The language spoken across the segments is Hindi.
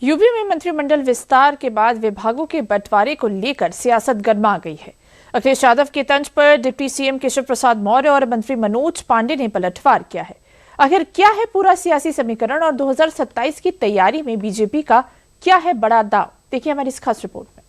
यूपी में मंत्रिमंडल विस्तार के बाद विभागों के बंटवारे को लेकर सियासत गर्मा गई है। अखिलेश यादव के तंज पर डिप्टी सीएम केशव प्रसाद मौर्य और मंत्री मनोज पांडे ने पलटवार किया है। आखिर क्या है पूरा सियासी समीकरण और 2027 की तैयारी में बीजेपी का क्या है बड़ा दांव? देखिए हमारी इस खास रिपोर्ट में।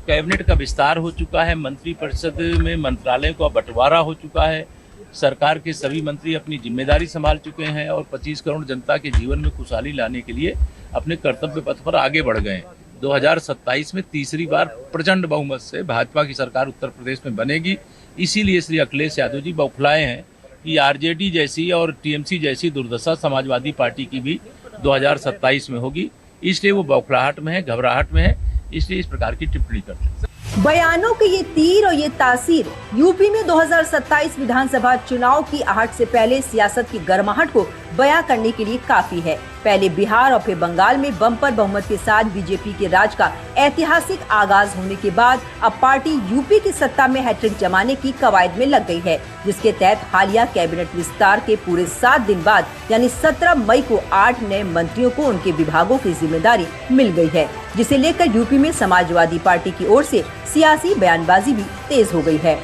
कैबिनेट का विस्तार हो चुका है, मंत्रिपरिषद में मंत्रालयों का बंटवारा हो चुका है, सरकार के सभी मंत्री अपनी जिम्मेदारी संभाल चुके हैं और 25 करोड़ जनता के जीवन में खुशहाली लाने के लिए अपने कर्तव्य पथ पर आगे बढ़ गए हैं। 2027 में तीसरी बार प्रचंड बहुमत से भाजपा की सरकार उत्तर प्रदेश में बनेगी। इसीलिए श्री अखिलेश यादव जी बौखलाए हैं कि आरजेडी जैसी और टीएमसी जैसी दुर्दशा समाजवादी पार्टी की भी 2027 में होगी। इसलिए वो बौखलाहट में है, घबराहट में है, इसलिए इस प्रकार की टिप्पणी करते हैं। बयानों के ये तीर और ये तासीर यूपी में 2027 विधानसभा चुनाव की आहट से पहले सियासत की गर्माहट को बयां करने के लिए काफी है। पहले बिहार और फिर बंगाल में बम्पर बहुमत के साथ बीजेपी के राज का ऐतिहासिक आगाज होने के बाद अब पार्टी यूपी की सत्ता में हैट्रिक जमाने की कवायद में लग गई है, जिसके तहत हालिया कैबिनेट विस्तार के पूरे 7 दिन बाद यानी 17 मई को 8 नए मंत्रियों को उनके विभागों की जिम्मेदारी मिल गई है, जिसे लेकर यूपी में समाजवादी पार्टी की ओर से सियासी बयानबाजी भी तेज हो गई है।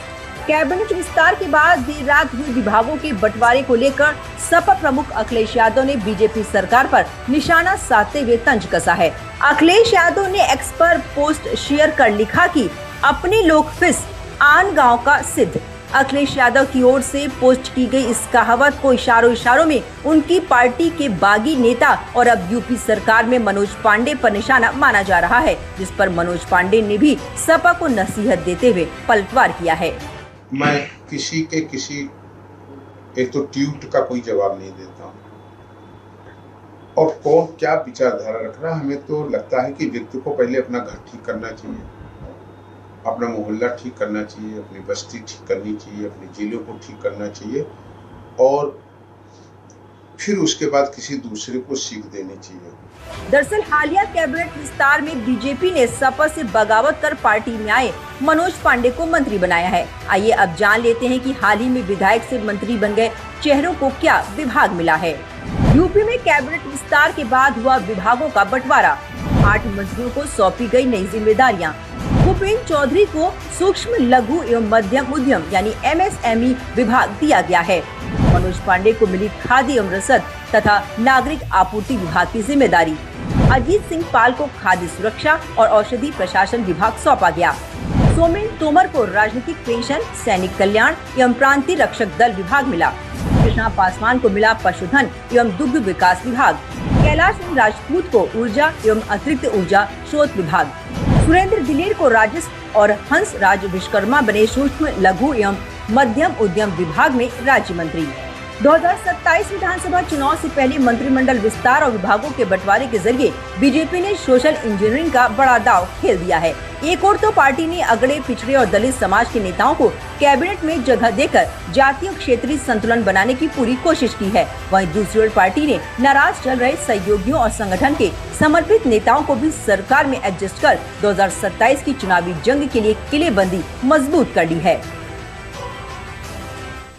कैबिनेट विस्तार के बाद देर रात हुए विभागों के बंटवारे को लेकर सपा प्रमुख अखिलेश यादव ने बीजेपी सरकार पर निशाना साधते हुए तंज कसा है। अखिलेश यादव ने एक्स पर पोस्ट शेयर कर लिखा कि अपने लोग फिस आन गांव का सिद्ध। अखिलेश यादव की ओर से पोस्ट की गई इस कहावत को इशारों में उनकी पार्टी के बागी नेता और अब यूपी सरकार में मनोज पांडे पर निशाना माना जा रहा है, जिस पर मनोज पांडे ने भी सपा को नसीहत देते हुए पलटवार किया है। मैं किसी एक तो ट्वीट का कोई जवाब नहीं देता हूँ और कौन क्या विचारधारा रख रहा है। हमें तो लगता है कि व्यक्ति को पहले अपना घर ठीक करना चाहिए, अपना मोहल्ला ठीक करना चाहिए, अपनी बस्ती ठीक करनी चाहिए, अपने जिलों को ठीक करना चाहिए और फिर उसके बाद किसी दूसरे को सीख देनी चाहिए। दरअसल हालिया कैबिनेट विस्तार में बीजेपी ने सपा से बगावत कर पार्टी में आए मनोज पांडे को मंत्री बनाया है। आइए अब जान लेते हैं कि हाल ही में विधायक से मंत्री बन गए चेहरों को क्या विभाग मिला है। यूपी में कैबिनेट विस्तार के बाद हुआ विभागों का बंटवारा। 8 मंत्रियों को सौंपी गई नई जिम्मेदारियां। भूपेंद्र चौधरी को सूक्ष्म लघु एवं मध्यम उद्यम यानी MSME विभाग दिया गया है। मनोज पांडे को मिली खाद्य एवं रसद तथा नागरिक आपूर्ति विभाग की जिम्मेदारी। अजीत सिंह पाल को खाद्य सुरक्षा और औषधि प्रशासन विभाग सौंपा गया। सोमेन तोमर को राजनीतिक पेंशन, सैनिक कल्याण एवं प्रांतीय रक्षक दल विभाग मिला। कृष्णा पासवान को मिला पशुधन एवं दुग्ध विकास विभाग। कैलाश सिंह राजपूत को ऊर्जा एवं अतिरिक्त ऊर्जा स्रोत विभाग। सुरेंद्र दिलेर को राजस्व और हंस राज विश्वकर्मा बने सूक्ष्म लघु एवं मध्यम उद्यम विभाग में राज्य मंत्री। 2027 विधानसभा चुनाव से पहले मंत्रिमंडल विस्तार और विभागों के बंटवारे के जरिए बीजेपी ने सोशल इंजीनियरिंग का बड़ा दांव खेल दिया है। एक और तो पार्टी ने अगड़े, पिछड़े और दलित समाज के नेताओं को कैबिनेट में जगह देकर जातीय और क्षेत्रीय संतुलन बनाने की पूरी कोशिश की है। वहीं दूसरी ओर पार्टी ने नाराज चल रहे सहयोगियों और संगठन के समर्पित नेताओं को भी सरकार में एडजस्ट कर 2027 की चुनावी जंग के लिए किलेबंदी मजबूत कर ली है।